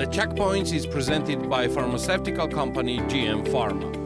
The Checkpoints is presented by pharmaceutical company GM Pharma.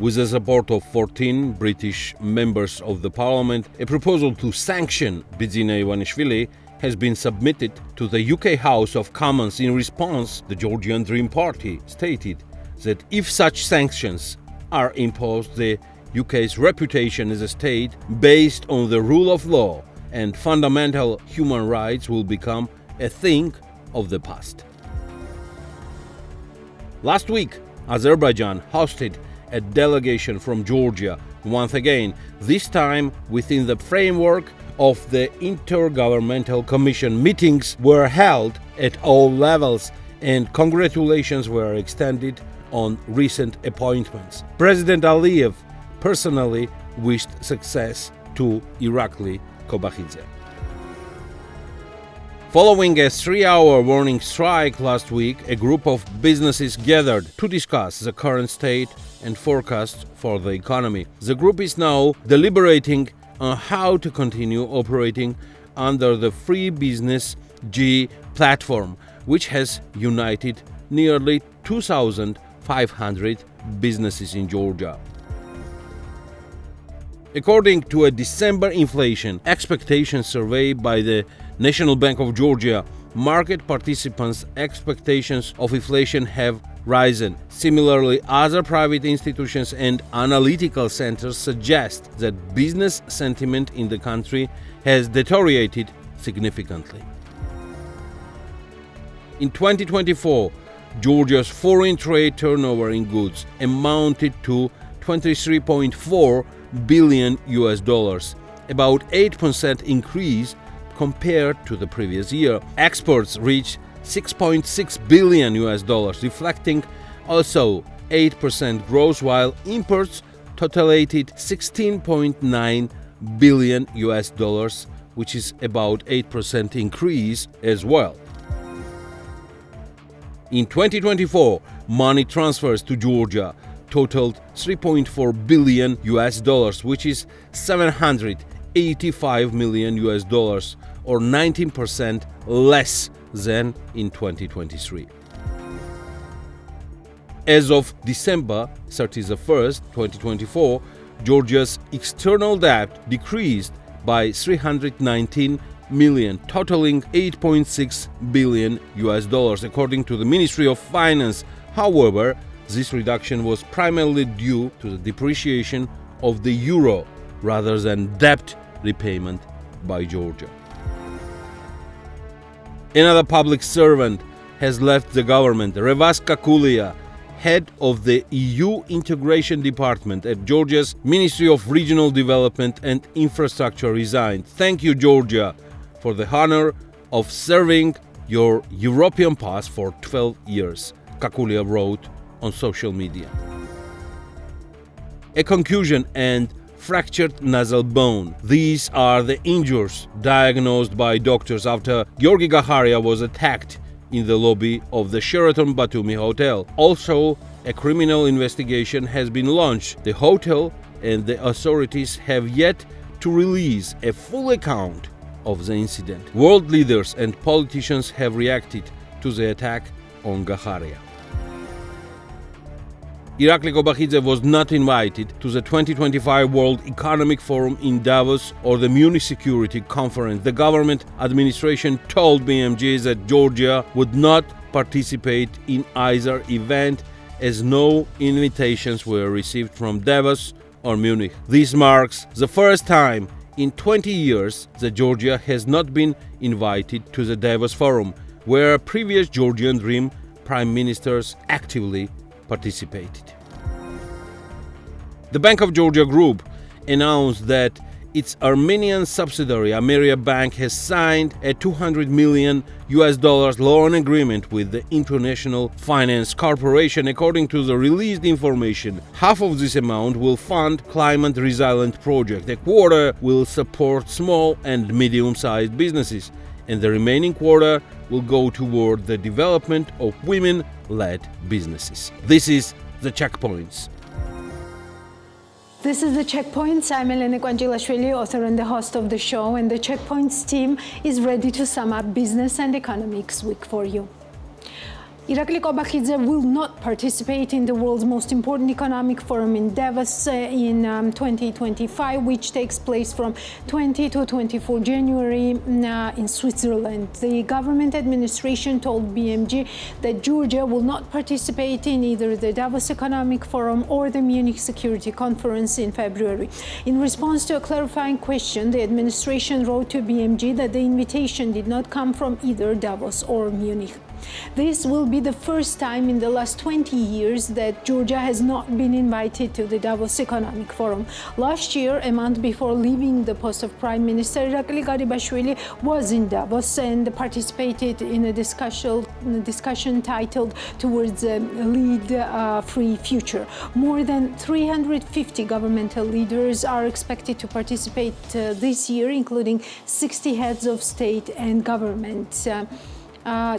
With the support of 14 British members of the parliament, a proposal to sanction Bidzina Ivanishvili has been submitted to the UK House of Commons. In response, the Georgian Dream Party stated that if such sanctions are imposed, the UK's reputation as a state based on the rule of law and fundamental human rights will become a thing of the past. Last week, Azerbaijan hosted a delegation from Georgia, once again, this time within the framework of the Intergovernmental Commission. Meetings were held at all levels and congratulations were extended on recent appointments. President Aliyev personally wished success to Irakli Kobakhidze. Following a 3-hour warning strike last week, a group of businesses gathered to discuss the current state and forecasts for the economy. The group is now deliberating on how to continue operating under the Free Business G platform, which has united nearly 2,500 businesses in Georgia. According to a December inflation expectation survey by the National Bank of Georgia, market participants' expectations of inflation have risen. Similarly, other private institutions and analytical centers suggest that business sentiment in the country has deteriorated significantly. In 2024, Georgia's foreign trade turnover in goods amounted to $23.4 billion, about 8% increase compared to the previous year. Exports reached $6.6 billion, reflecting also 8% growth, while imports totalated $16.9 billion, which is about 8% increase as well. In 2024, money transfers to Georgia totaled $3.4 billion, which is $785 million, or 19% less than in 2023. As of December 31st, 2024, Georgia's external debt decreased by $319 million, totaling $8.6 billion, according to the Ministry of Finance. However, this reduction was primarily due to the depreciation of the euro rather than debt repayment by Georgia. Another public servant has left the government. Revaz Kakulia, head of the EU Integration Department at Georgia's Ministry of Regional Development and Infrastructure, resigned. Thank you, Georgia, for the honor of serving your European past for 12 years, Kakulia wrote on social media. A concussion and fractured nasal bone. These are the injuries diagnosed by doctors after Georgi Gaharia was attacked in the lobby of the Sheraton Batumi Hotel. Also, a criminal investigation has been launched. The hotel and the authorities have yet to release a full account of the incident. World leaders and politicians have reacted to the attack on Gaharia. Irakli Kobakhidze was not invited to the 2025 World Economic Forum in Davos or the Munich Security Conference. The government administration told BMJ that Georgia would not participate in either event as no invitations were received from Davos or Munich. This marks the first time in 20 years that Georgia has not been invited to the Davos Forum, where previous Georgian Dream prime ministers actively participated. The Bank of Georgia Group announced that its Armenian subsidiary Ameria Bank has signed a $200 million loan agreement with the International Finance Corporation. According to the released information, half of this amount will fund climate resilient project, a quarter will support small and medium-sized businesses, and the remaining quarter will go toward the development of women-led businesses. This is The Checkpoints. This is The Checkpoints. I'm Elena Quanjilashvili, author and the host of the show, and the Checkpoints team is ready to sum up business and economics week for you. Irakli Kobakhidze will not participate in the world's most important economic forum in Davos in 2025, which takes place from 20 to 24 January in Switzerland. The government administration told BMG that Georgia will not participate in either the Davos Economic Forum or the Munich Security Conference in February. In response to a clarifying question, the administration wrote to BMG that the invitation did not come from either Davos or Munich. This will be the first time in the last 20 years that Georgia has not been invited to the Davos Economic Forum. Last year, a month before leaving the post of Prime Minister, Irakli Garibashvili was in Davos and participated in a discussion titled Towards a Lead Free Future. More than 350 governmental leaders are expected to participate this year, including 60 heads of state and government.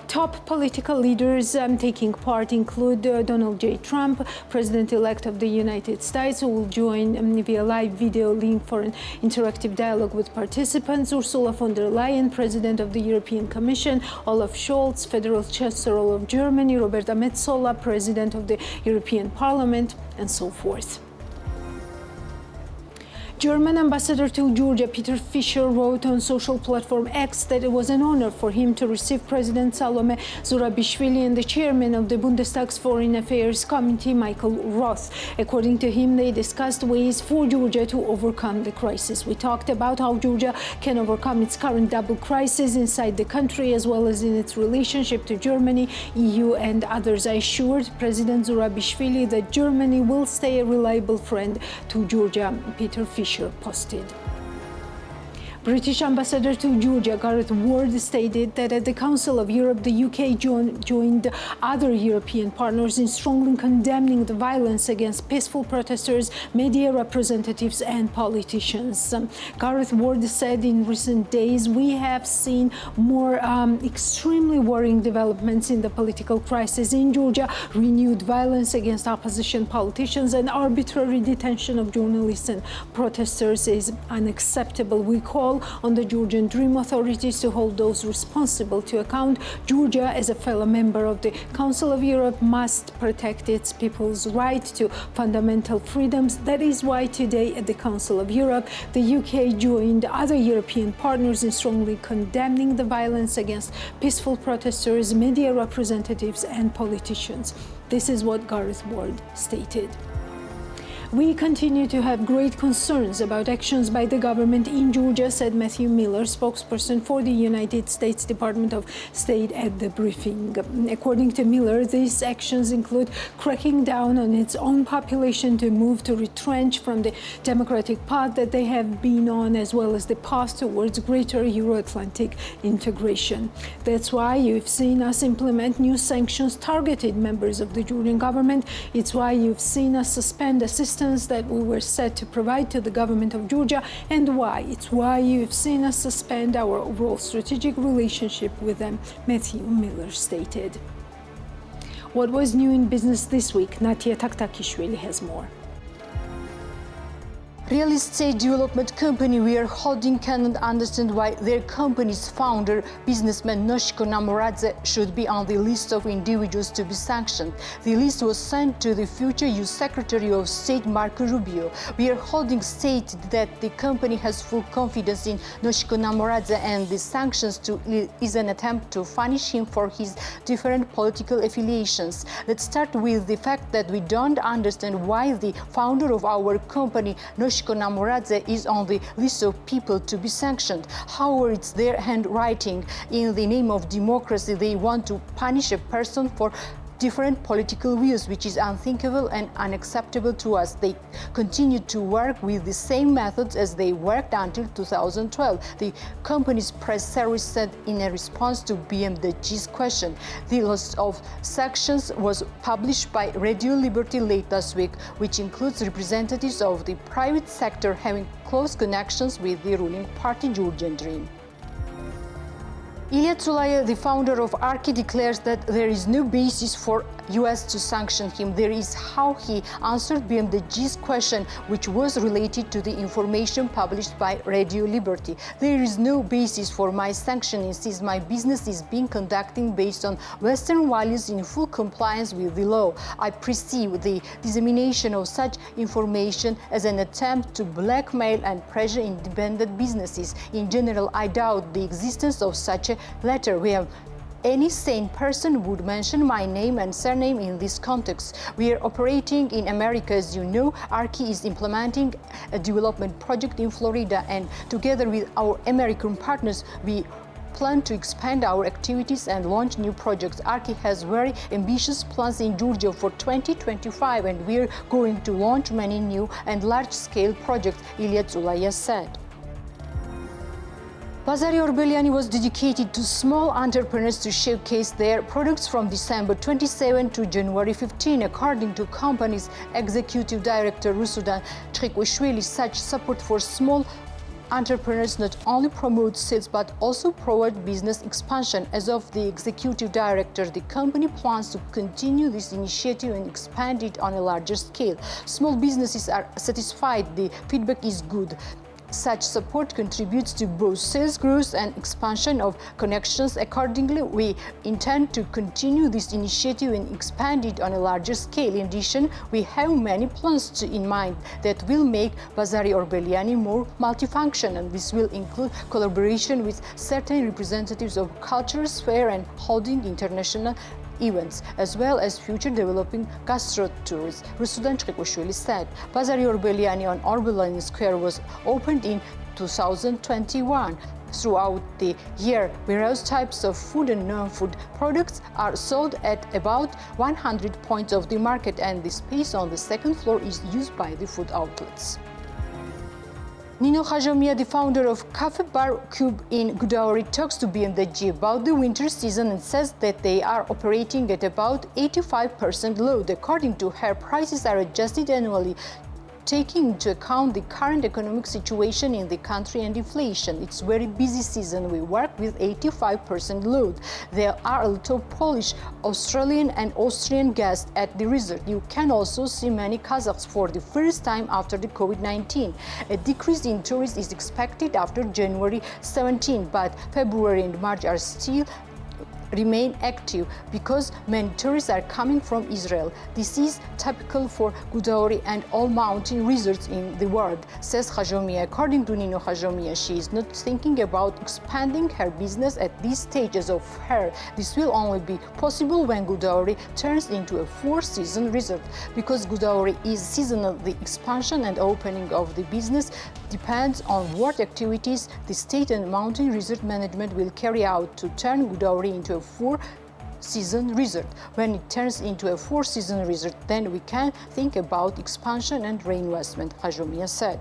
Top political leaders taking part include Donald J. Trump, President-elect of the United States, who will join via live video link for an interactive dialogue with participants, Ursula von der Leyen, President of the European Commission, Olaf Scholz, Federal Chancellor of Germany, Roberta Metsola, President of the European Parliament, and so forth. German ambassador to Georgia, Peter Fischer, wrote on social platform X that it was an honor for him to receive President Salome Zurabishvili and the chairman of the Bundestag's Foreign Affairs Committee, Michael Roth. According to him, they discussed ways for Georgia to overcome the crisis. We talked about how Georgia can overcome its current double crisis inside the country as well as in its relationship to Germany, EU, and others. I assured President Zurabishvili that Germany will stay a reliable friend to Georgia, Peter Fischer posted. British ambassador to Georgia, Gareth Ward, stated that at the Council of Europe, the UK joined other European partners in strongly condemning the violence against peaceful protesters, media representatives, and politicians. Gareth Ward said in recent days, we have seen more extremely worrying developments in the political crisis in Georgia, renewed violence against opposition politicians, and arbitrary detention of journalists and protesters is unacceptable. We call on the Georgian Dream authorities to hold those responsible to account. Georgia, as a fellow member of the Council of Europe, must protect its people's right to fundamental freedoms. That is why today at the Council of Europe, the UK joined other European partners in strongly condemning the violence against peaceful protesters, media representatives, and politicians. This is what Gareth Ward stated. We continue to have great concerns about actions by the government in Georgia, said Matthew Miller, spokesperson for the United States Department of State at the briefing. According to Miller, these actions include cracking down on its own population to move to retrench from the democratic path that they have been on, as well as the path towards greater Euro-Atlantic integration. That's why you've seen us implement new sanctions targeted members of the Georgian government. It's why you've seen us suspend assistance that we were set to provide to the government of Georgia, and it's why you've seen us suspend our overall strategic relationship with them, Matthew Miller stated. What was new in business this week? Natia Taktakishvili has more. Real estate development company We Are Holding cannot understand why their company's founder, businessman Noshiko Namoradze, should be on the list of individuals to be sanctioned. The list was sent to the future U.S. Secretary of State Marco Rubio. We Are Holding stated that the company has full confidence in Noshiko Namoradze and the sanctions is an attempt to punish him for his different political affiliations. Let's start with the fact that we don't understand why the founder of our company, Noshiko Namoradze, is on the list of people to be sanctioned. However, it's their handwriting. In the name of democracy, they want to punish a person for different political views, which is unthinkable and unacceptable to us. They continue to work with the same methods as they worked until 2012. The company's press service said in a response to BMW's question. The list of sanctions was published by Radio Liberty late last week, which includes representatives of the private sector having close connections with the ruling party Georgian Dream. Ilya Tsulaya, the founder of Arki, declares that there is no basis for US to sanction him. There is how he answered BMW's question, which was related to the information published by Radio Liberty. There is no basis for my sanctioning since my business is being conducted based on Western values in full compliance with the law. I perceive the dissemination of such information as an attempt to blackmail and pressure independent businesses. In general, I doubt the existence of such a letter. Any sane person would mention my name and surname in this context. We are operating in America, as you know. Arki is implementing a development project in Florida, and together with our American partners, we plan to expand our activities and launch new projects. Arki has very ambitious plans in Georgia for 2025, and we are going to launch many new and large-scale projects, Ilya Tsulaya said. Bazari Orbeliani was dedicated to small entrepreneurs to showcase their products from December 27 to January 15. According to company's executive director Rusudan Chrikwishvili, such support for small entrepreneurs not only promote sales but also promote business expansion. As of the executive director, the company plans to continue this initiative and expand it on a larger scale. Small businesses are satisfied. The feedback is good. Such support contributes to both sales growth and expansion of connections. Accordingly, we intend to continue this initiative and expand it on a larger scale. In addition, we have many plans in mind that will make Bazari Orbeliani more multifunctional. This will include collaboration with certain representatives of cultural sphere and holding international events, as well as future developing gastro-tours, Rusudan Chrikwishvili said. Bazari Orbeliani on Orbeliani Square was opened in 2021. Throughout the year, various types of food and non-food products are sold at about 100 points of the market, and the space on the second floor is used by the food outlets. Nino Khajomia, the founder of Cafe Bar Cube in Godavari, talks to BMWG about the winter season and says that they are operating at about 85% load. According to her, prices are adjusted annually, taking into account the current economic situation in the country and inflation. It's very busy season. We work with 85% load. There are a lot of Polish, Australian and Austrian guests at the resort. You can also see many Kazakhs for the first time after the COVID-19. A decrease in tourists is expected after January 17, but February and March are still remain active because many tourists are coming from Israel. This is typical for Godavari and all mountain resorts in the world, says Khajomia. According to Nino Khajomia, she is not thinking about expanding her business at these stages of her. This will only be possible when Godavari turns into a four-season resort. Because Godavari is seasonal, the expansion and opening of the business depends on what activities the state and mountain resort management will carry out to turn Godavari into a four-season resort. When it turns into a four-season resort, then we can think about expansion and reinvestment, Khajomia said.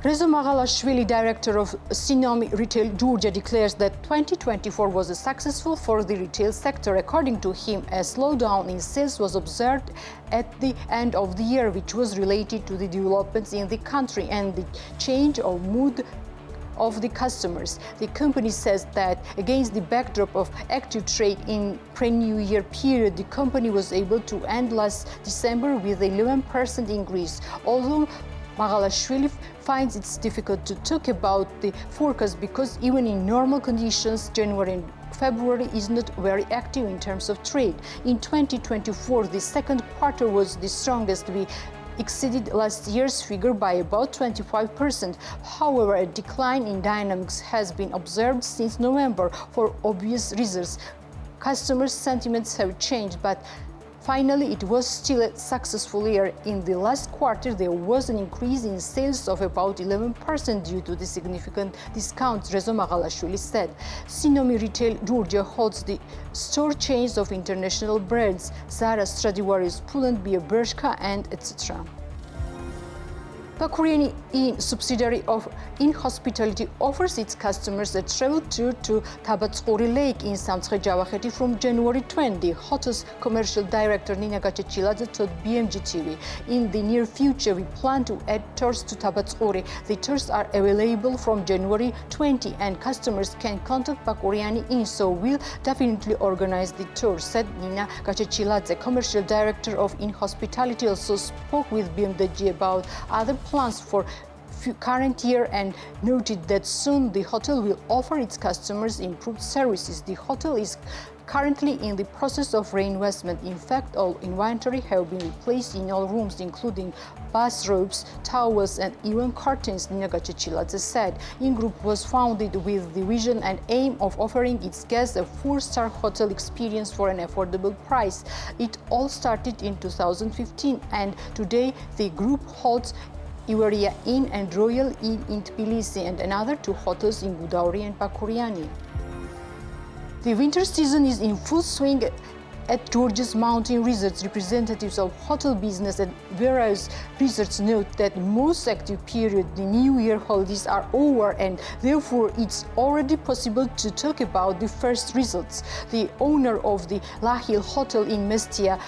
Rezo Maghalashvili, director of Sinomi Retail Georgia, declares that 2024 was successful for the retail sector. According to him, a slowdown in sales was observed at the end of the year, which was related to the developments in the country and the change of mood of the customers. The company says that against the backdrop of active trade in pre-New Year period, the company was able to end last December with an 11% increase. Although Maghalashvili finds it difficult to talk about the forecast because even in normal conditions, January and February is not very active in terms of trade. In 2024, the second quarter was the strongest. We exceeded last year's figure by about 25%. However, a decline in dynamics has been observed since November for obvious reasons. Customers' sentiments have changed, but Finally, it was still a successful year. In the last quarter, there was an increase in sales of about 11% due to the significant discounts, Rezo Maghalashvili said. Sinomi Retail Georgia holds the store chains of international brands Zara, Stradivarius, Pull&Bear, Bershka, and etc. Bakuriani Inn, subsidiary of Inn Hospitality, offers its customers a travel tour to Tabatsquri Lake in Samtskhe Javakheti from January 20. Hotel's commercial director Nina Gachechiladze told BMG TV, in the near future, we plan to add tours to Tabatsquri. The tours are available from January 20 and customers can contact Bakuriani Inn, so we'll definitely organize the tour, said Nina Gachechiladze. Commercial director of Inn Hospitality also spoke with BMG about other plans for current year and noted that soon the hotel will offer its customers improved services. The hotel is currently in the process of reinvestment. In fact, all inventory have been replaced in all rooms, including bathrobes, towels, and even curtains, Nina Gachechiladze said. Inn Group was founded with the vision and aim of offering its guests a 4-star hotel experience for an affordable price. It all started in 2015, and today the group holds Iveria Inn and Royal Inn in Tbilisi and another 2 hotels in Gudauri and Bakuriani. The winter season is in full swing at Georgia's mountain resorts. Representatives of hotel business and various resorts note that most active period, the New Year holidays, are over, and therefore it's already possible to talk about the first results. The owner of the Lahil Hotel in Mestia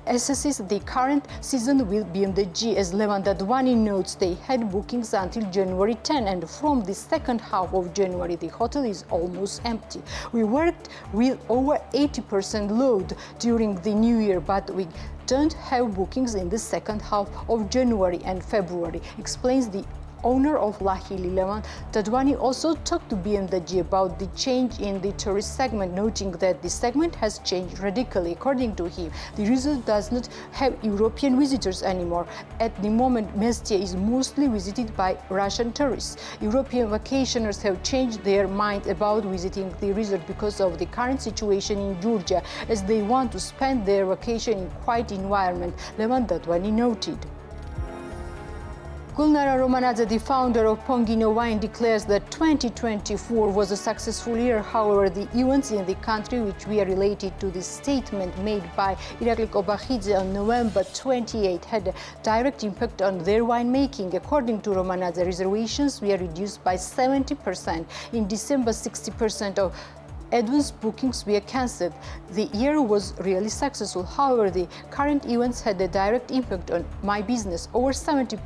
assesses the current season with BMG. As Levan Dadwani notes, they had bookings until January 10, and from the second half of January, the hotel is almost empty. We worked with over 80% load during the New Year, but we don't have bookings in the second half of January and February, explains the owner of Lahili. Levan Dadwani also talked to BMG about the change in the tourist segment, noting that the segment has changed radically. According to him, the resort does not have European visitors anymore. At the moment, Mestia is mostly visited by Russian tourists. European vacationers have changed their mind about visiting the resort because of the current situation in Georgia, as they want to spend their vacation in quiet environment, Levan Dadwani noted. Gulnara Romanadze, the founder of Pongino Wine, declares that 2024 was a successful year. However, the events in the country which were related to the statement made by Irakli Kobakhidze on November 28 had a direct impact on their winemaking. According to Romanadze, reservations were reduced by 70%. In December, 60% of advance bookings were cancelled. The year was really successful. However, the current events had a direct impact on my business. Over 70%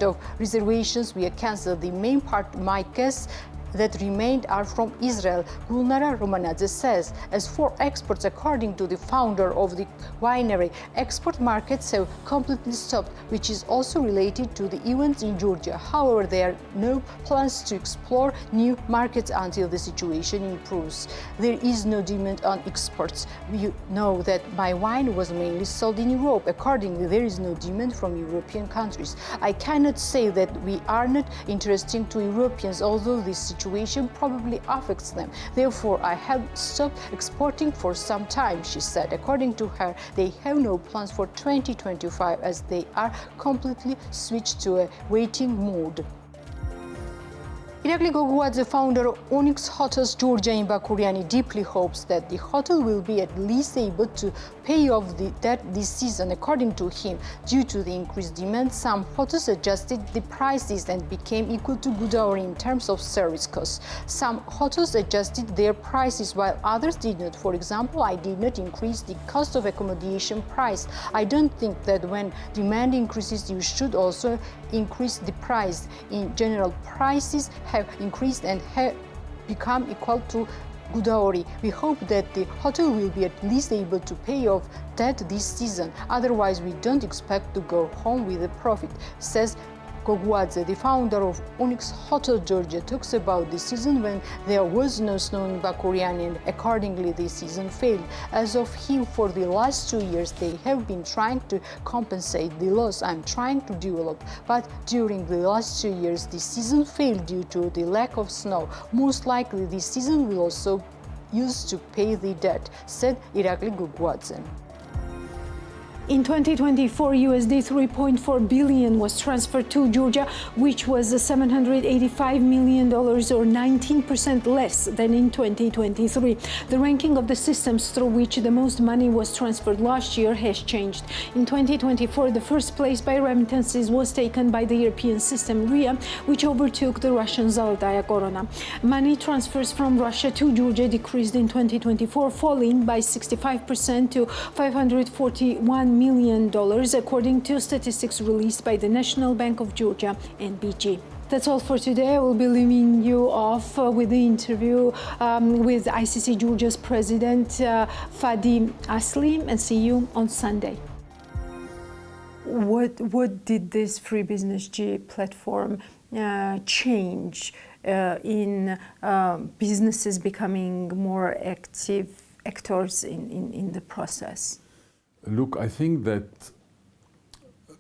of reservations were cancelled. The main part of my guests that remained are from Israel, Gulnara Romanadze says. As for exports, according to the founder of the winery, export markets have completely stopped, which is also related to the events in Georgia. However, there are no plans to explore new markets until the situation improves. There is no demand on exports. We know that my wine was mainly sold in Europe. Accordingly, there is no demand from European countries. I cannot say that we are not interesting to Europeans, although this situation probably affects them. Therefore, I have stopped exporting for some time, she said. According to her, they have no plans for 2025 as they are completely switched to a waiting mode. Irakli Goguadze, founder of Onyx Hotels Georgia in Bakuriani, deeply hopes that the hotel will be at least able to pay off the debt this season. According to him, due to the increased demand, some hotels adjusted the prices and became equal to Gudauri in terms of service costs. Some hotels adjusted their prices while others did not. For example, I did not increase the cost of accommodation price. I don't think that when demand increases, you should also increase the price. In general, prices have increased and have become equal to Gudauri. We hope that the hotel will be at least able to pay off debt this season. Otherwise, we don't expect to go home with a profit, says Goguadze. The founder of Onyx Hotel Georgia talks about the season when there was no snow in Bakuriani and accordingly the season failed. As of him, for the last 2 years, they have been trying to compensate the loss. I'm trying to develop. But during the last 2 years, the season failed due to the lack of snow. Most likely, the season will also use to pay the debt, said Irakli Goguadze. In 2024, USD 3.4 billion was transferred to Georgia, which was $785 million or 19% less than in 2023. The ranking of the systems through which the most money was transferred last year has changed. In 2024, the first place by remittances was taken by the European system RIA, which overtook the Russian Zolotaya Korona. Money transfers from Russia to Georgia decreased in 2024, falling by 65% to $541 million, according to statistics released by the National Bank of Georgia, NBG. That's all for today. I will be leaving you off with the interview with ICC Georgia's president, Fadi Asli, and see you on Sunday. What did this Free Business G platform change in businesses becoming more active actors in the process? Look, I think that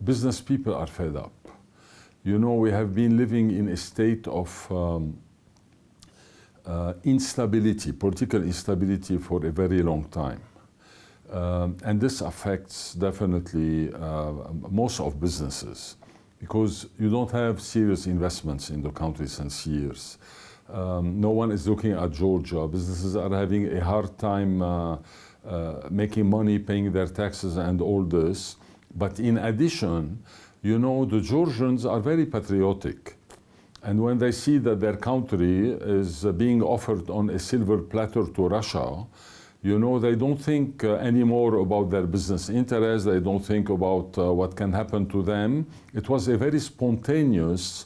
business people are fed up. You know, we have been living in a state of instability, political instability for a very long time. And this affects definitely most of businesses because you don't have serious investments in the country since years. No one is looking at Georgia. Businesses are having a hard time making money, paying their taxes and all this. But in addition, you know, the Georgians are very patriotic. And when they see that their country is being offered on a silver platter to Russia, you know, they don't think anymore about their business interests. They don't think about what can happen to them. It was a very spontaneous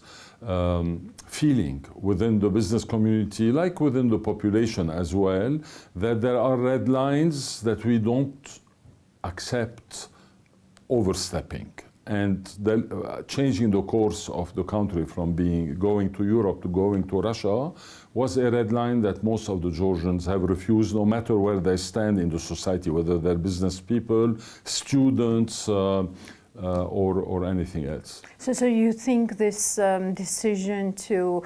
feeling within the business community, like within the population as well, that there are red lines that we don't accept overstepping. And changing the course of the country from going to Europe to going to Russia was a red line that most of the Georgians have refused, no matter where they stand in the society, whether they're business people, students, or anything else. So you think this decision to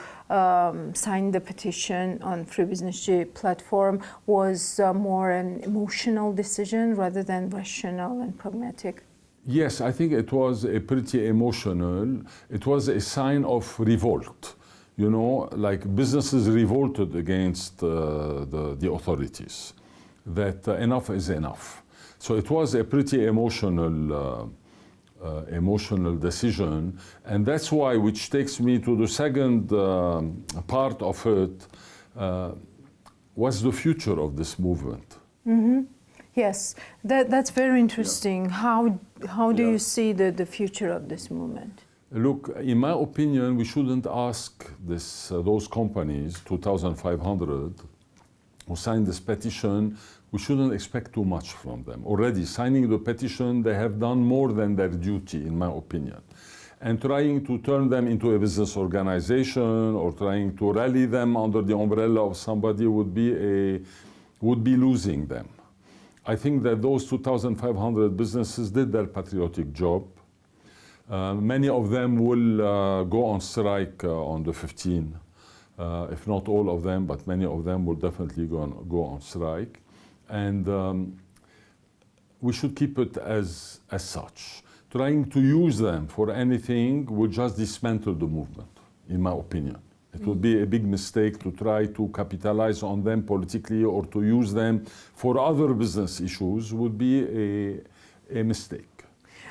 sign the petition on Free Business G platform was more an emotional decision rather than rational and pragmatic? Yes, I think it was a pretty emotional. It was a sign of revolt. You know, like businesses revolted against the authorities, that enough is enough. So it was a pretty emotional decision. And that's why, which takes me to the second part of it, what's the future of this movement? Mm-hmm. Yes, that's very interesting. Yeah. How do you see the future of this movement? Look, in my opinion, we shouldn't ask those companies, 2,500, who signed this petition, we shouldn't expect too much from them. Already signing the petition, they have done more than their duty, in my opinion. And trying to turn them into a business organization or trying to rally them under the umbrella of somebody would be losing them. I think that those 2,500 businesses did their patriotic job. Many of them will go on strike on the 15th, if not all of them, but many of them will definitely go on strike. And we should keep it as such. Trying to use them for anything would just dismantle the movement, in my opinion. It would be a big mistake to try to capitalize on them politically or to use them for other business issues would be a mistake.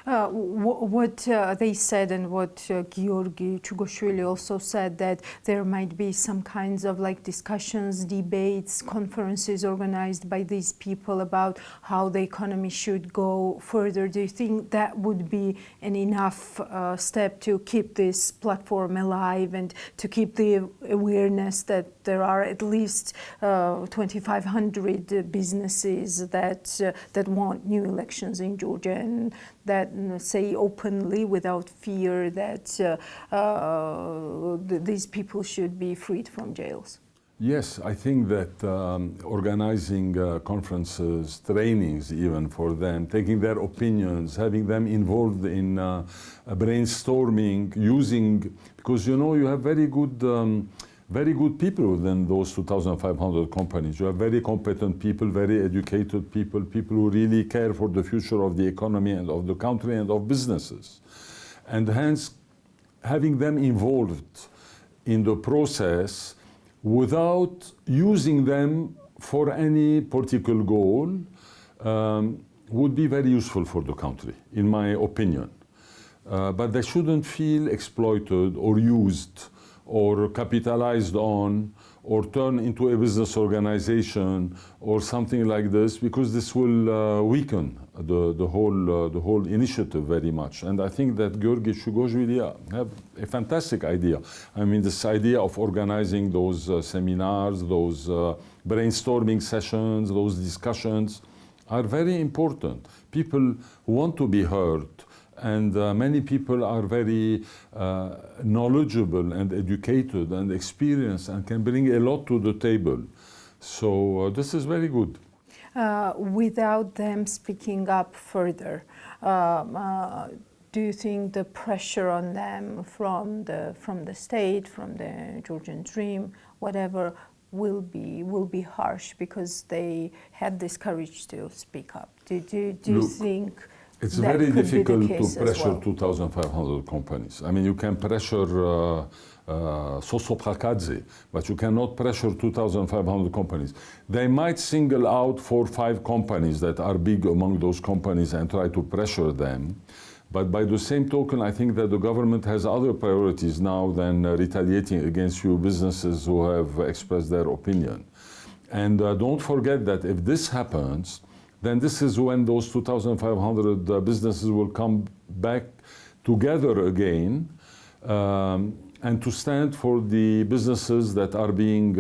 What they said and what Giorgi Chugashvili also said, that there might be some kinds of like discussions, debates, conferences organized by these people about how the economy should go further. Do you think that would be an enough step to keep this platform alive and to keep the awareness that there are at least 2,500 businesses that want new elections in Georgia and that say openly without fear that these people should be freed from jails? Yes, I think that organizing conferences, trainings even for them, taking their opinions, having them involved in brainstorming, using, because you know you have very good very good people within those 2,500 companies. You have very competent people, very educated people, people who really care for the future of the economy and of the country and of businesses. And hence, having them involved in the process without using them for any political goal would be very useful for the country, in my opinion. But they shouldn't feel exploited or used or capitalized on or turn into a business organization or something like this, because this will weaken the whole initiative very much. And I think that Georgi Chugozhvili have a fantastic idea. I mean, this idea of organizing those seminars, those brainstorming sessions, those discussions are very important. People want to be heard. And many people are very knowledgeable and educated and experienced and can bring a lot to the table. So this is very good. Without them speaking up further, do you think the pressure on them from the state, from the Georgian Dream, whatever, will be harsh because they had this courage to speak up? Do you think? It's very difficult to pressure 2,500 companies. I mean, you can pressure Sosopakadze, but you cannot pressure 2,500 companies. They might single out 4 or 5 companies that are big among those companies and try to pressure them. But by the same token, I think that the government has other priorities now than retaliating against few businesses who have expressed their opinion. And don't forget that if this happens, then this is when those 2,500 businesses will come back together again and to stand for the businesses that are being,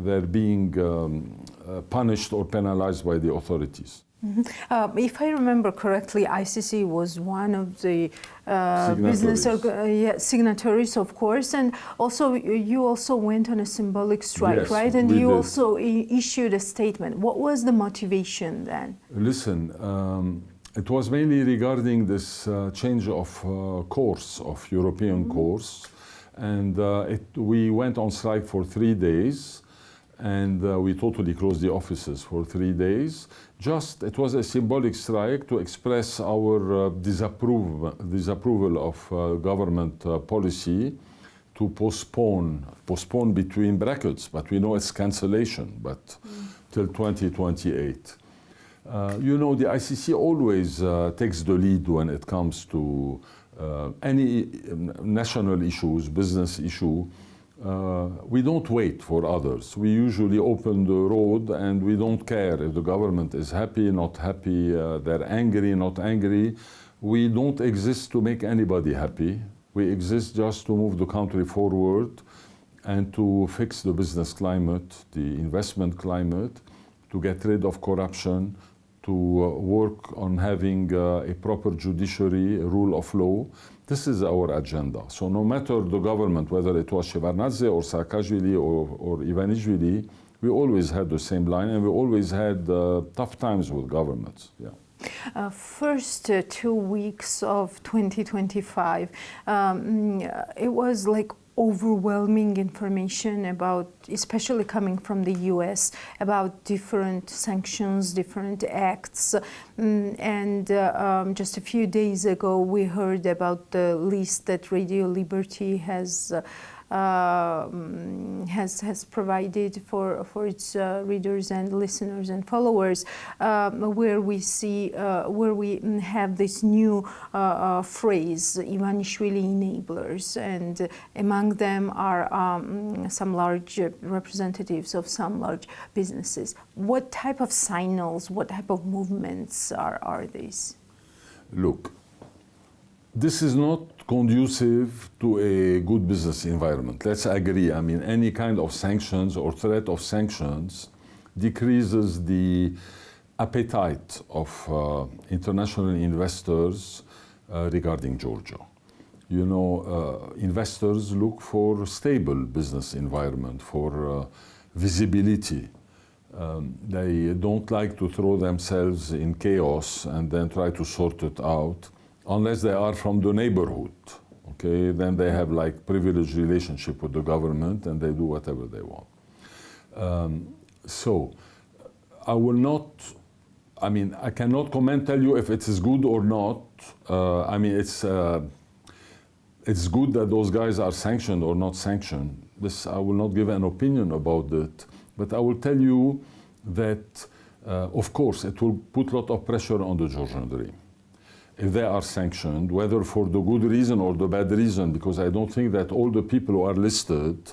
they're being punished or penalized by the authorities. Mm-hmm. If I remember correctly, ICC was one of the signatories, of course, and also you also went on a symbolic strike, yes, right? And you also issued a statement. What was the motivation then? Listen, it was mainly regarding this change of course, of European course, and we went on strike for 3 days. And we totally closed the offices for 3 days. It was a symbolic strike to express our disapproval of government policy to postpone between brackets, but we know it's cancellation, but till 2028. You know, the ICC always takes the lead when it comes to any national issues, business issue. We don't wait for others. We usually open the road and we don't care if the government is happy, not happy, they're angry, not angry. We don't exist to make anybody happy. We exist just to move the country forward and to fix the business climate, the investment climate, to get rid of corruption, to work on having a proper judiciary, rule of law. This is our agenda. So no matter the government, whether it was Shevardnadze or Saakashvili or Ivanishvili, we always had the same line and we always had tough times with governments. Yeah. First 2 weeks of 2025, it was like overwhelming information about, especially coming from the US, about different sanctions, different acts. And just a few days ago, we heard about the list that Radio Liberty has provided for its readers and listeners and followers, where we see where we have this new phrase, Ivanishvili enablers, and among them are some large representatives of some large businesses. What type of signals, what type of movements are these? Look, this is not conducive to a good business environment. Let's agree. I mean, any kind of sanctions or threat of sanctions decreases the appetite of international investors regarding Georgia. You know, investors look for a stable business environment, for visibility. They don't like to throw themselves in chaos and then try to sort it out, unless they are from the neighborhood, okay, then they have like privileged relationship with the government and they do whatever they want. So I will not, I mean, I cannot tell you if it is good or not. I mean, it's good that those guys are sanctioned or not sanctioned. This, I will not give an opinion about it, but I will tell you that, of course, it will put a lot of pressure on the Georgian Dream. If they are sanctioned, whether for the good reason or the bad reason, because I don't think that all the people who are listed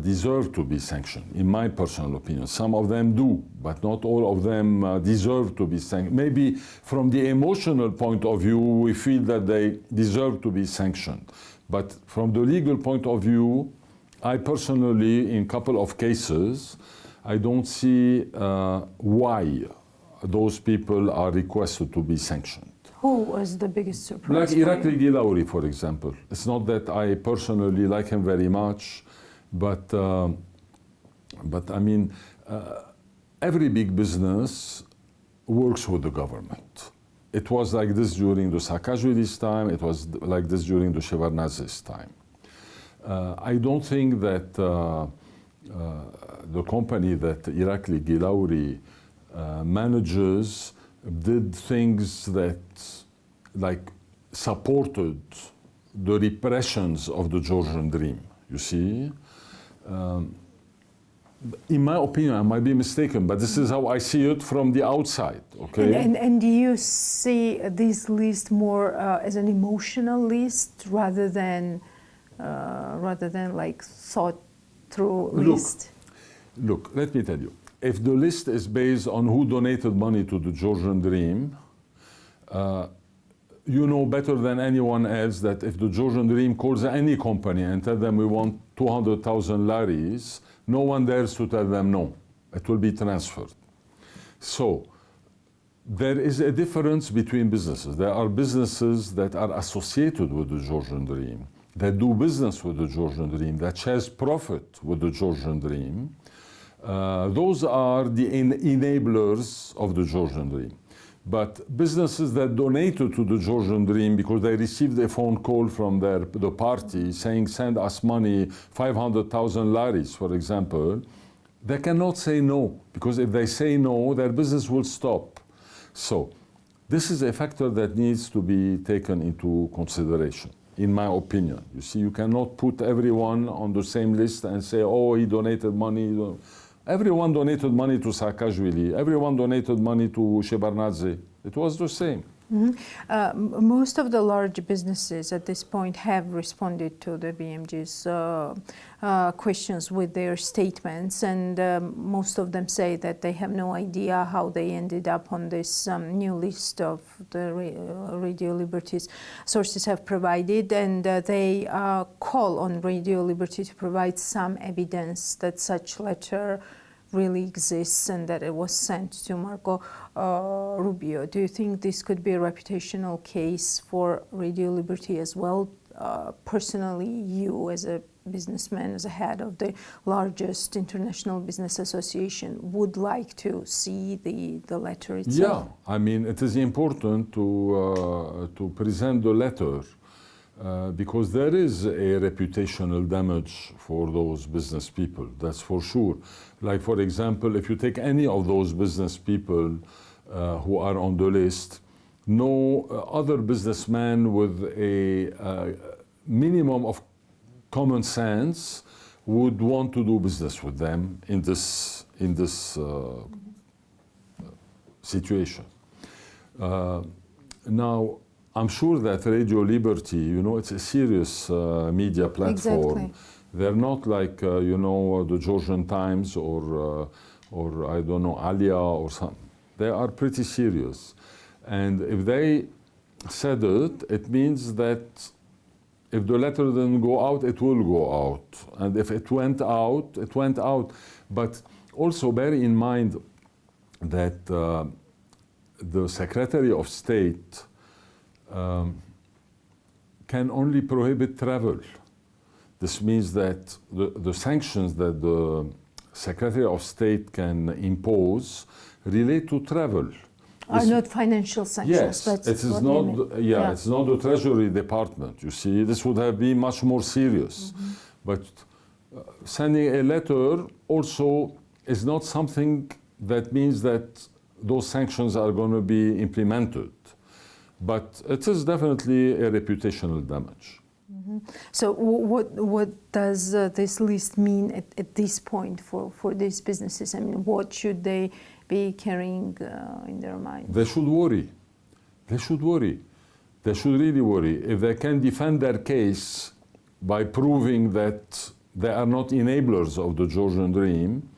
deserve to be sanctioned, in my personal opinion. Some of them do, but not all of them deserve to be sanctioned. Maybe from the emotional point of view, we feel that they deserve to be sanctioned. But from the legal point of view, I personally, in a couple of cases, I don't see why those people are requested to be sanctioned. Who was the biggest surprise? Like Irakli Gilauri, for example. It's not that I personally like him very much, but I mean, every big business works with the government. It was like this during the Saakashvili's time. It was like this during the Shevardnadze's time. I don't think that the company that Irakli Gilauri manages did things that like supported the repressions of the Georgian Dream, you see. In my opinion, I might be mistaken, but this is how I see it from the outside, okay? And do you see this list more as an emotional list rather than like thought through list? Look, let me tell you. If the list is based on who donated money to the Georgian Dream, you know better than anyone else that if the Georgian Dream calls any company and tell them we want 200,000 laris, no one dares to tell them no. It will be transferred. So there is a difference between businesses. There are businesses that are associated with the Georgian Dream, that do business with the Georgian Dream, that shares profit with the Georgian Dream. Those are the enablers of the Georgian Dream. But businesses that donated to the Georgian Dream because they received a phone call from the party saying, send us money, 500,000 laris, for example, they cannot say no, because if they say no, their business will stop. So this is a factor that needs to be taken into consideration, in my opinion. You see, you cannot put everyone on the same list and say, oh, he donated money. Everyone donated money to Saakashvili. Everyone donated money to Shevardnadze. It was the same. Mm-hmm. Most of the large businesses at this point have responded to the BMG's questions with their statements, and most of them say that they have no idea how they ended up on this new list of the Radio Liberty's sources have provided, and they call on Radio Liberty to provide some evidence that such letter really exists and that it was sent to Marco Rubio. Do you think this could be a reputational case for Radio Liberty as well? Personally, you as a businessman, as a head of the largest international business association, would like to see the letter itself? Yeah, I mean, it is important to present the letter because there is a reputational damage for those business people, that's for sure. Like, for example, if you take any of those business people who are on the list, no other businessman with a minimum of common sense would want to do business with them in this situation. Now, I'm sure that Radio Liberty, you know, it's a serious media platform. Exactly. They're not like, you know, the Georgian Times or I don't know, Alia or something. They are pretty serious. And if they said it, it means that if the letter didn't go out, it will go out. And if it went out, it went out. But also bear in mind that the Secretary of State can only prohibit travel. This means that the sanctions that the Secretary of State can impose relate to travel. Are not financial sanctions. Yes, That's it is what not. they mean. It's not the Treasury Department. You see, this would have been much more serious. But sending a letter also is not something that means that those sanctions are going to be implemented. But it is definitely a reputational damage. So what does this list mean at this point for these businesses? I mean, what should they be carrying in their minds? They should worry. They should worry. They should really worry. If they can defend their case by proving that they are not enablers of the Georgian dream,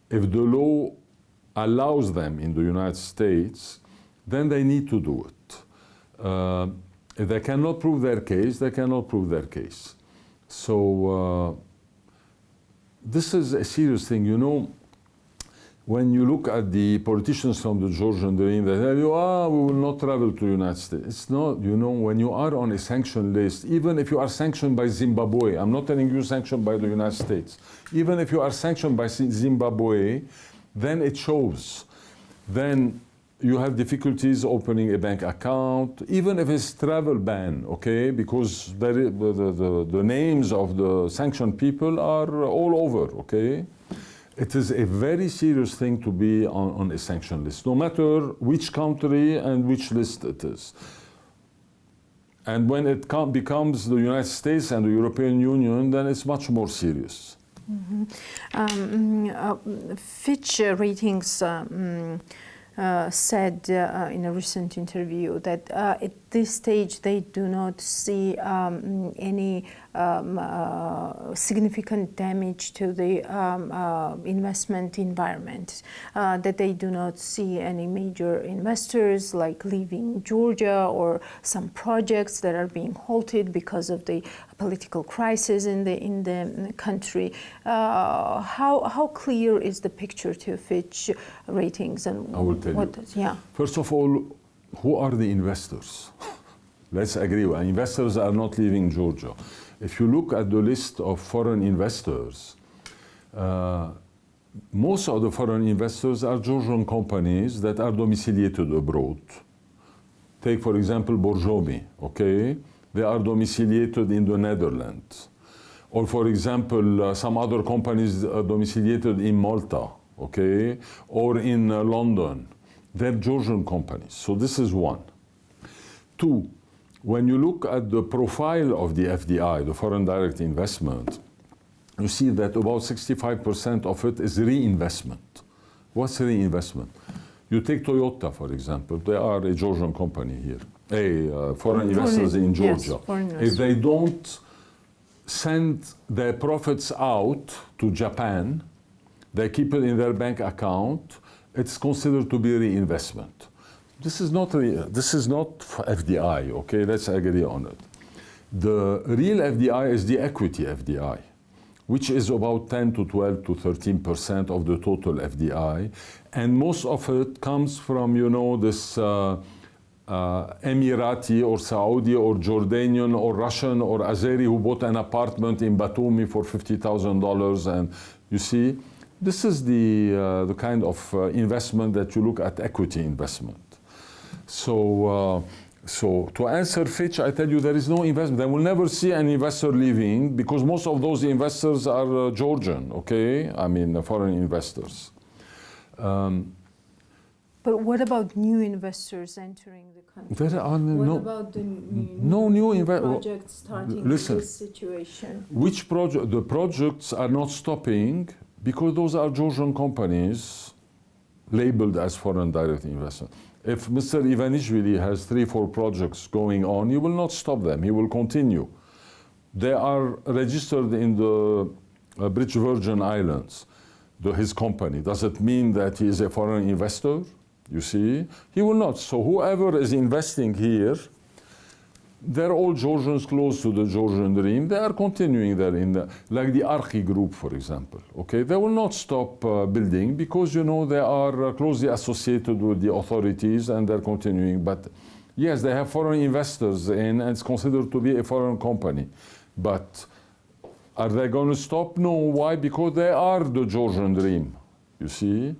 if the law allows them in the United States, then they need to do it. If they cannot prove their case, they cannot prove their case. So this is a serious thing. You know, when you look at the politicians from the Georgian dream, they tell you, we will not travel to the United States. It's not, you know, when you are on a sanction list, even if you are sanctioned by Zimbabwe, I'm not telling you sanctioned by the United States, even if you are sanctioned by Zimbabwe, then it shows. Then you have difficulties opening a bank account, even if it's travel ban, okay? Because the names of the sanctioned people are all over, okay? It is a very serious thing to be on a sanction list, no matter which country and which list it is. And when it becomes the United States and the European Union, then it's much more serious. Fitch Ratings said in a recent interview that at this stage they do not see any significant damage to the investment environment, that they do not see any major investors like leaving Georgia or some projects that are being halted because of the political crisis in the country. How clear is the picture to Fitch Ratings? And I will tell you. First of all, who are the investors? Let's agree. Investors are not leaving Georgia. If you look at the list of foreign investors, most of the foreign investors are Georgian companies that are domiciliated abroad. Take, for example, Borjomi, okay? They are domiciliated in the Netherlands. Or, for example, some other companies are domiciliated in Malta, okay? Or in London. They're Georgian companies. So this is one. Two, when you look at the profile of the FDI, the foreign direct investment, you see that about 65% of it is reinvestment. What's reinvestment? You take Toyota, for example. They are a Georgian company here. Foreign investors in Georgia. Yes, if they don't send their profits out to Japan, they keep it in their bank account, it's considered to be reinvestment. This is not FDI, okay? Let's agree on it. The real FDI is the equity FDI, which is about 10 to 12 to 13% of the total FDI. And most of it comes from, you know, this Emirati or Saudi or Jordanian or Russian or Azeri who bought an apartment in Batumi for $50,000. And you see, this is the kind of investment that you look at, equity investment. So to answer Fitch, I tell you there is no investment. They will never see an investor leaving because most of those investors are Georgian, okay? I mean, foreign investors. But what about new investors entering the country? There are what about the new projects starting listen, this situation? Which project? The projects are not stopping because those are Georgian companies labeled as foreign direct investment. If Mr. Ivanishvili has 3-4 projects going on, he will not stop them. He will continue. They are registered in the British Virgin Islands, his company. Does it mean that he is a foreign investor? You see? He will not. So whoever is investing here, they're all Georgians close to the Georgian dream. They are continuing there, like the Archi group, for example. Okay, they will not stop building because, you know, they are closely associated with the authorities and they're continuing. But yes, they have foreign investors in, and it's considered to be a foreign company. But are they going to stop? No. Why? Because they are the Georgian dream. You see,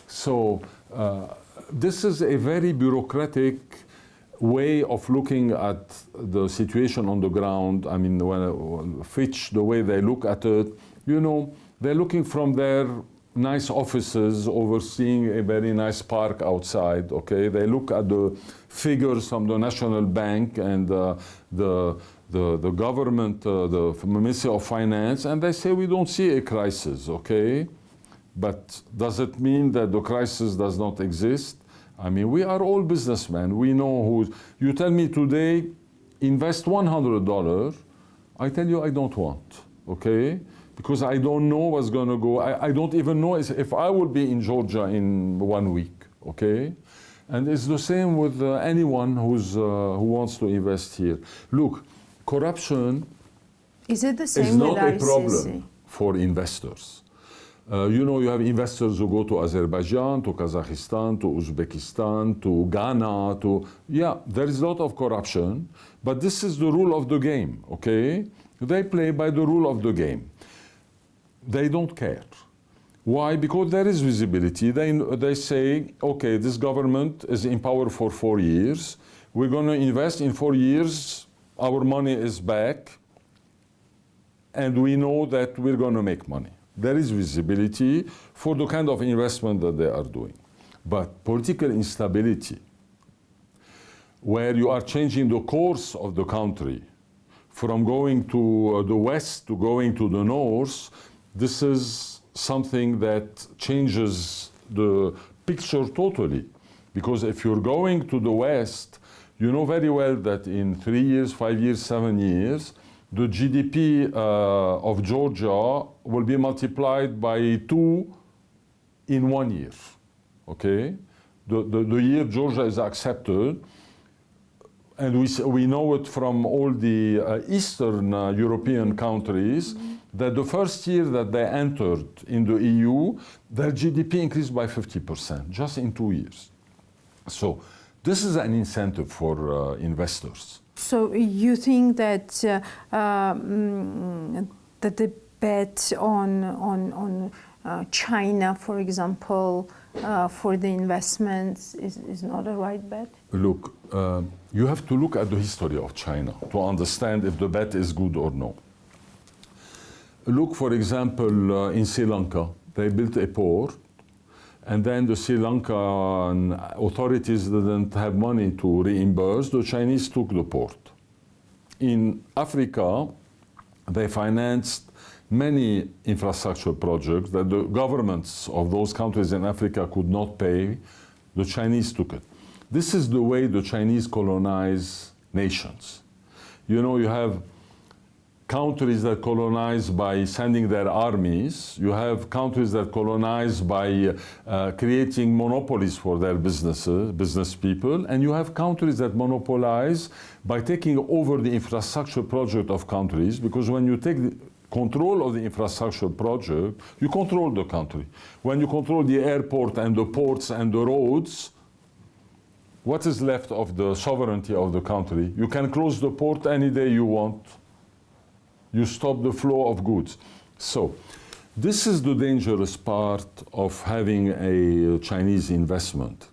so. this is a very bureaucratic way of looking at the situation on the ground. I mean, when Fitch, the way they look at it, you know, they're looking from their nice offices overseeing a very nice park outside, okay? They look at the figures from the National Bank and the government, the Ministry of Finance, and they say we don't see a crisis, okay? But does it mean that the crisis does not exist? I mean, we are all businessmen. We know who. You tell me today, invest $100. I tell you I don't want, okay? Because I don't know what's going to go. I don't even know if I will be in Georgia in 1 week, okay? And it's the same with anyone who wants to invest here. Look, corruption Is it the is same with not a ICC? problem for investors. You know, you have investors who go to Azerbaijan, to Kazakhstan, to Uzbekistan, to Ghana, yeah, there is a lot of corruption, but this is the rule of the game, okay? They play by the rule of the game. They don't care. Why? Because there is visibility. They say, okay, this government is in power for 4 years. We're going to invest in 4 years. Our money is back. And we know that we're going to make money. There is visibility for the kind of investment that they are doing. But political instability, where you are changing the course of the country from going to the west to going to the north, this is something that changes the picture totally. Because if you're going to the west, you know very well that in 3 years, 5 years, 7 years, the GDP of Georgia will be multiplied by 2 in 1 year, okay? The year Georgia is accepted, and we know it from all the Eastern European countries, that the first year that they entered in the EU, their GDP increased by 50%, just in 2 years. So this is an incentive for investors. So you think that the bet on China, for example, for the investments is not a right bet? Look, you have to look at the history of China to understand if the bet is good or no. Look, for example, in Sri Lanka, they built a port, and then the Sri Lankan authorities didn't have money to reimburse. The Chinese took the port. In Africa, they financed many infrastructure projects that the governments of those countries in Africa could not pay. The Chinese took it. This is the way the Chinese colonize nations. You know, you have countries that colonize by sending their armies. You have countries that colonize by creating monopolies for their business people. And you have countries that monopolize by taking over the infrastructure project of countries, because when you take control of the infrastructure project, you control the country. When you control the airport and the ports and the roads, what is left of the sovereignty of the country? You can close the port any day you want. You stop the flow of goods. So this is the dangerous part of having a Chinese investment,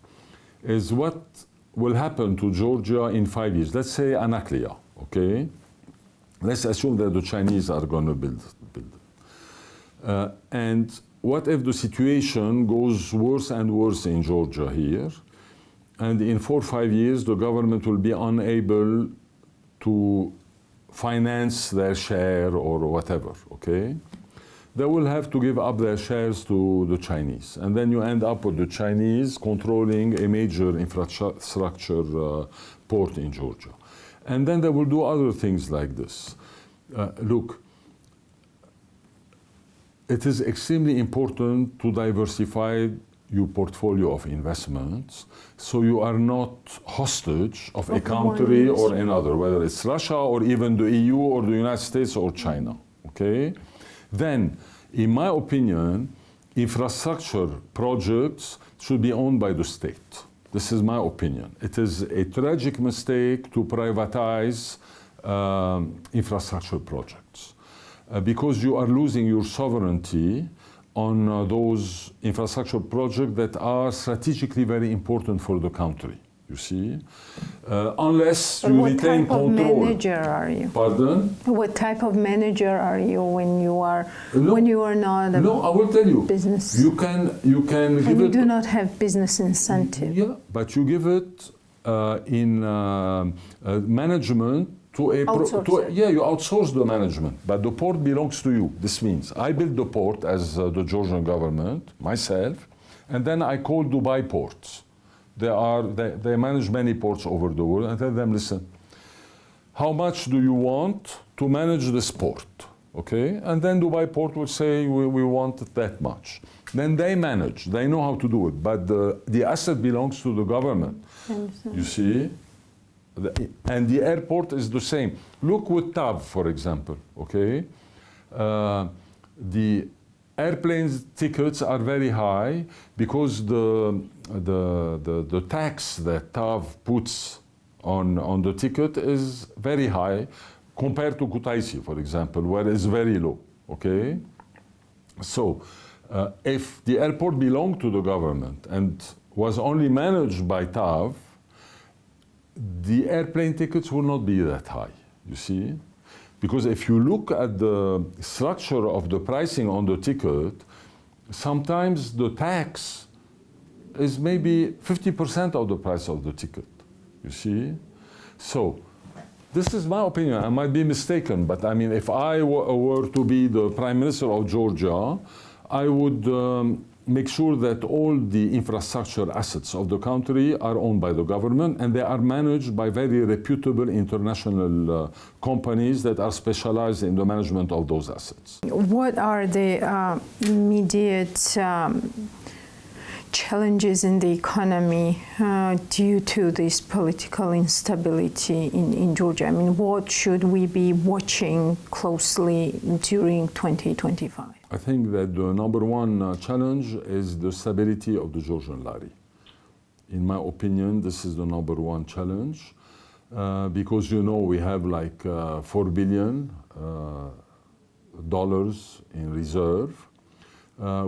is what will happen to Georgia in 5 years. Let's say Anaklia, okay? Let's assume that the Chinese are going to build it. And what if the situation goes worse and worse in Georgia here, and in 4 or 5 years the government will be unable to finance their share or whatever, okay? They will have to give up their shares to the Chinese. And then you end up with the Chinese controlling a major infrastructure port in Georgia. And then they will do other things like this. Look, it is extremely important to diversify your portfolio of investments, so you are not hostage of a country or another, whether it's Russia or even the EU or the United States or China, okay? Then, in my opinion, infrastructure projects should be owned by the state. This is my opinion. It is a tragic mistake to privatize infrastructure projects because you are losing your sovereignty on those infrastructure projects that are strategically very important for the country. You see, unless But you what retain type of control. manager are you? Pardon? What type of manager are you when you are No. when you are not a No, I will tell you. business? You can and give you it. do not have business incentive. Yeah, but you give it in management to a Outsource it. yeah, you outsource the management, but the port belongs to you. This means I build the port as the Georgian government myself, and then I call Dubai Ports. They manage many ports over the world, and tell them, listen, how much do you want to manage this port? Okay, and then Dubai Port will say we want that much. Then they manage. They know how to do it, but the asset belongs to the government. You see, and the airport is the same. Look with TAV, for example. Okay, the airplanes tickets are very high because the tax that TAV puts on the ticket is very high compared to Kutaisi, for example, where it's very low. Okay, so if the airport belonged to the government and was only managed by TAV, the airplane tickets will not be that high. You see. Because if you look at the structure of the pricing on the ticket, sometimes the tax is maybe 50% of the price of the ticket, you see? So, this is my opinion. I might be mistaken, but I mean, if I were to be the Prime Minister of Georgia, I would make sure that all the infrastructure assets of the country are owned by the government and they are managed by very reputable international companies that are specialized in the management of those assets. What are the immediate challenges in the economy due to this political instability in Georgia? I mean, what should we be watching closely during 2025? I think that the number one challenge is the stability of the Georgian lari. In my opinion, this is the number one challenge because, you know, we have like $4 billion in reserve,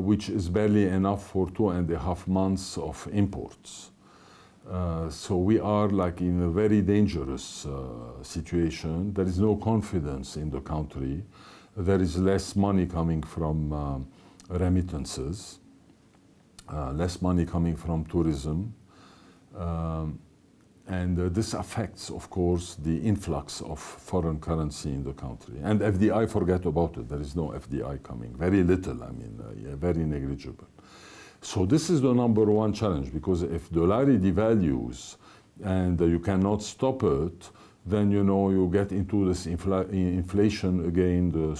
which is barely enough for 2.5 months of imports. So we are like in a very dangerous situation. There is no confidence in the country. There is less money coming from remittances, less money coming from tourism. And this affects, of course, the influx of foreign currency in the country. And FDI, forget about it. There is no FDI coming. Very little, I mean, very negligible. So this is the number one challenge, because if the lari devalues and you cannot stop it, then, you know, you get into this inflation again, the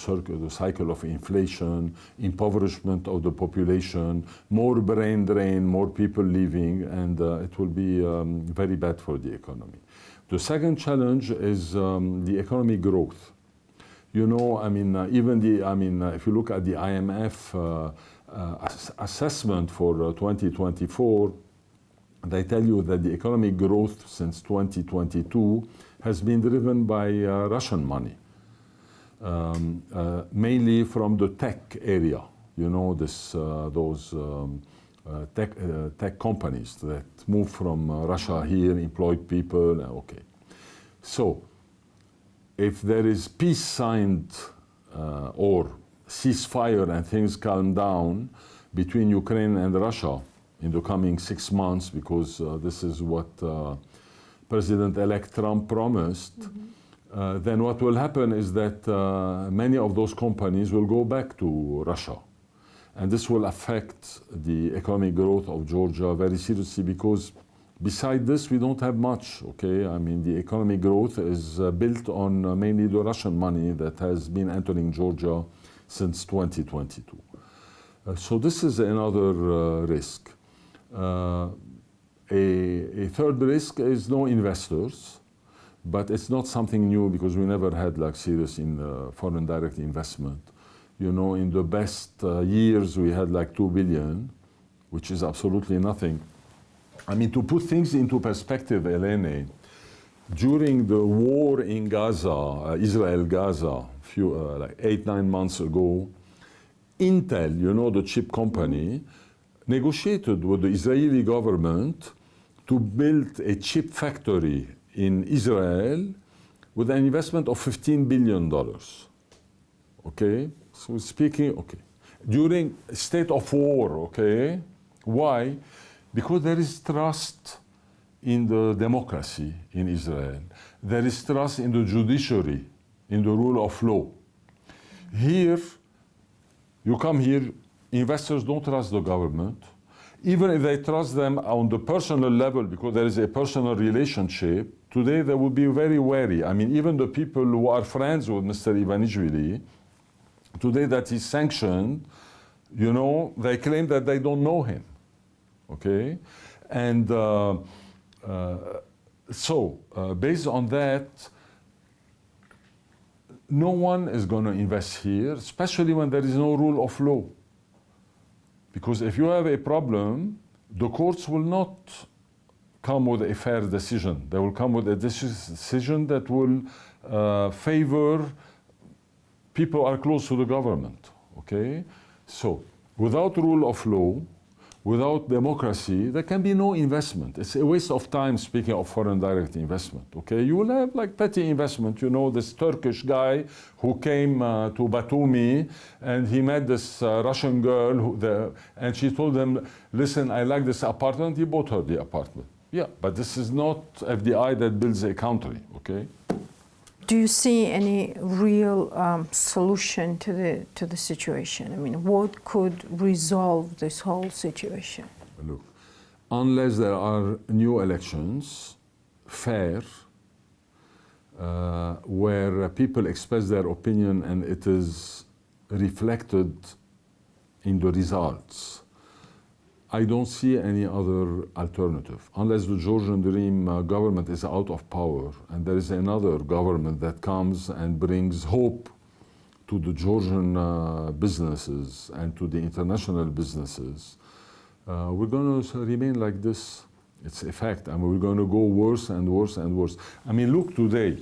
cycle of inflation, impoverishment of the population, more brain drain, more people leaving, and it will be very bad for the economy. The second challenge is the economic growth. You know, I mean, if you look at the IMF assessment for 2024, they tell you that the economic growth since 2022 has been driven by Russian money, mainly from the tech area. You know, those tech companies that move from Russia here, employed people. Okay, so if there is peace signed or ceasefire and things calm down between Ukraine and Russia in the coming 6 months, because this is what President-elect Trump promised, then what will happen is that many of those companies will go back to Russia. And this will affect the economic growth of Georgia very seriously, because beside this, we don't have much, okay? I mean, the economic growth is built on mainly the Russian money that has been entering Georgia since 2022. So this is another risk. A third risk is no investors, but it's not something new because we never had like serious foreign direct investment. You know, in the best years we had like 2 billion, which is absolutely nothing. I mean, to put things into perspective, Eleni, during the war in Gaza, Israel-Gaza, like 8-9 months ago, Intel, you know, the chip company, negotiated with the Israeli government to build a chip factory in Israel with an investment of $15 billion. Okay? So speaking, okay. During a state of war, okay? Why? Because there is trust in the democracy in Israel. There is trust in the judiciary, in the rule of law. Here, you come here, investors don't trust the government. Even if they trust them on the personal level, because there is a personal relationship, today they will be very wary. I mean, even the people who are friends with Mr. Ivanishvili, today that he's sanctioned, you know, they claim that they don't know him, okay? And based on that, no one is going to invest here, especially when there is no rule of law. Because if you have a problem, the courts will not come with a fair decision. They will come with a decision that will favor people who are close to the government, okay? So, without rule of law, without democracy, there can be no investment. It's a waste of time, speaking of foreign direct investment, okay? You will have like petty investment. You know, this Turkish guy who came to Batumi and he met this Russian girl and she told him, listen, I like this apartment. He bought her the apartment. Yeah, but this is not FDI that builds a country, okay? Do you see any real solution to the situation? I mean, what could resolve this whole situation? Look, unless there are new elections, fair, where people express their opinion and it is reflected in the results, I don't see any other alternative. Unless the Georgian Dream government is out of power and there is another government that comes and brings hope to the Georgian businesses and to the international businesses, we're going to remain like this. It's a fact. I mean, we're going to go worse and worse and worse. I mean, look today.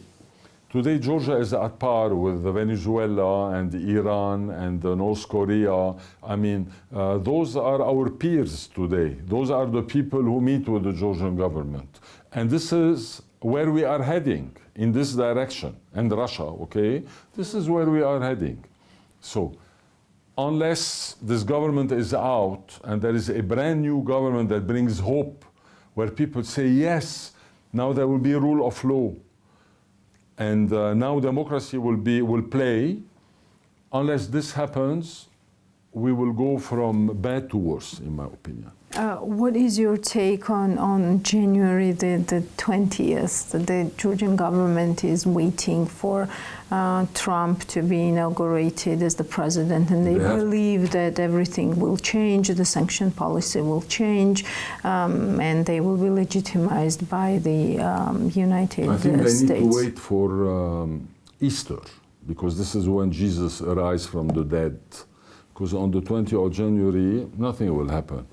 Today, Georgia is at par with Venezuela and Iran and North Korea. I mean, those are our peers today. Those are the people who meet with the Georgian government. And this is where we are heading, in this direction. And Russia, okay? This is where we are heading. So, unless this government is out and there is a brand new government that brings hope, where people say, yes, now there will be a rule of law, and now democracy will play. Unless this happens, we will go from bad to worse, in my opinion. What is your take on January the 20th? The Georgian government is waiting for Trump to be inaugurated as the president, and they believe that everything will change, the sanction policy will change, and they will be legitimized by the United States. I think they need to wait for Easter, because this is when Jesus arises from the dead. Because on the 20th of January, nothing will happen.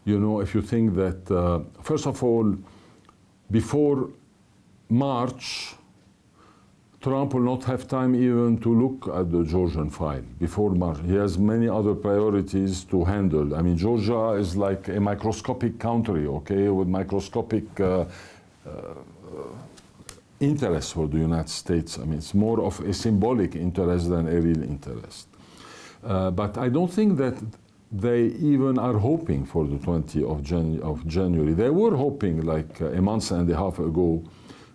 You know, if you think that, first of all, before March, Trump will not have time even to look at the Georgian file before March. He has many other priorities to handle. I mean, Georgia is like a microscopic country, okay, with microscopic interest for the United States. I mean, it's more of a symbolic interest than a real interest. But I don't think that they even are hoping for the 20th of January. They were hoping like a month and a half ago,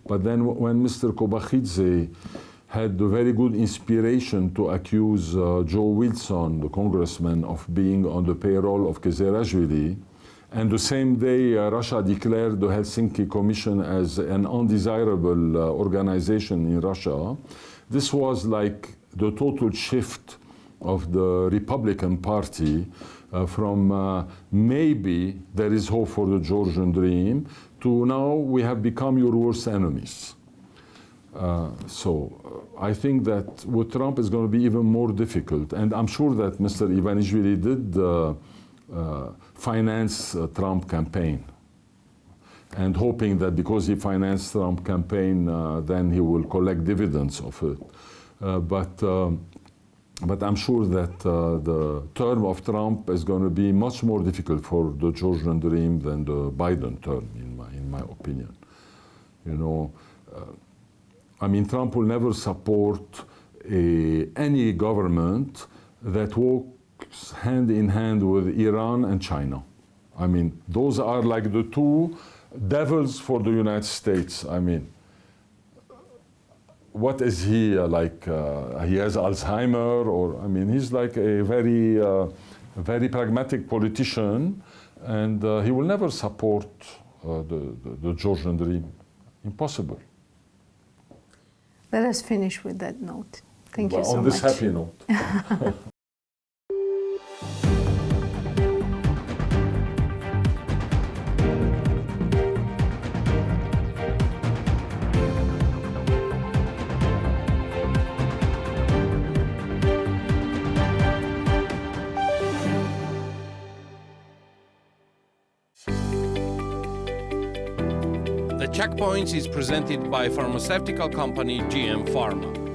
but then when Mr. Kobakhidze had the very good inspiration to accuse Joe Wilson, the congressman, of being on the payroll of Kezerashvili, and the same day Russia declared the Helsinki Commission as an undesirable organization in Russia, this was like the total shift of the Republican Party from maybe there is hope for the Georgian dream to now we have become your worst enemies. So I think that with Trump is going to be even more difficult. And I'm sure that Mr. Ivanishvili did finance Trump campaign, and hoping that because he financed Trump campaign, then he will collect dividends of it. But But I'm sure that the term of Trump is going to be much more difficult for the Georgian dream than the Biden term, in my opinion. You know, I mean, Trump will never support any government that walks hand in hand with Iran and China. I mean, those are like the two devils for the United States. I mean, what is he like? He has Alzheimer, or I mean, he's like a very pragmatic politician, and he will never support the Georgian dream. Impossible. Let us finish with that note. Thank you Well, so much. on this happy note. The Checkpoints is presented by pharmaceutical company GM Pharma.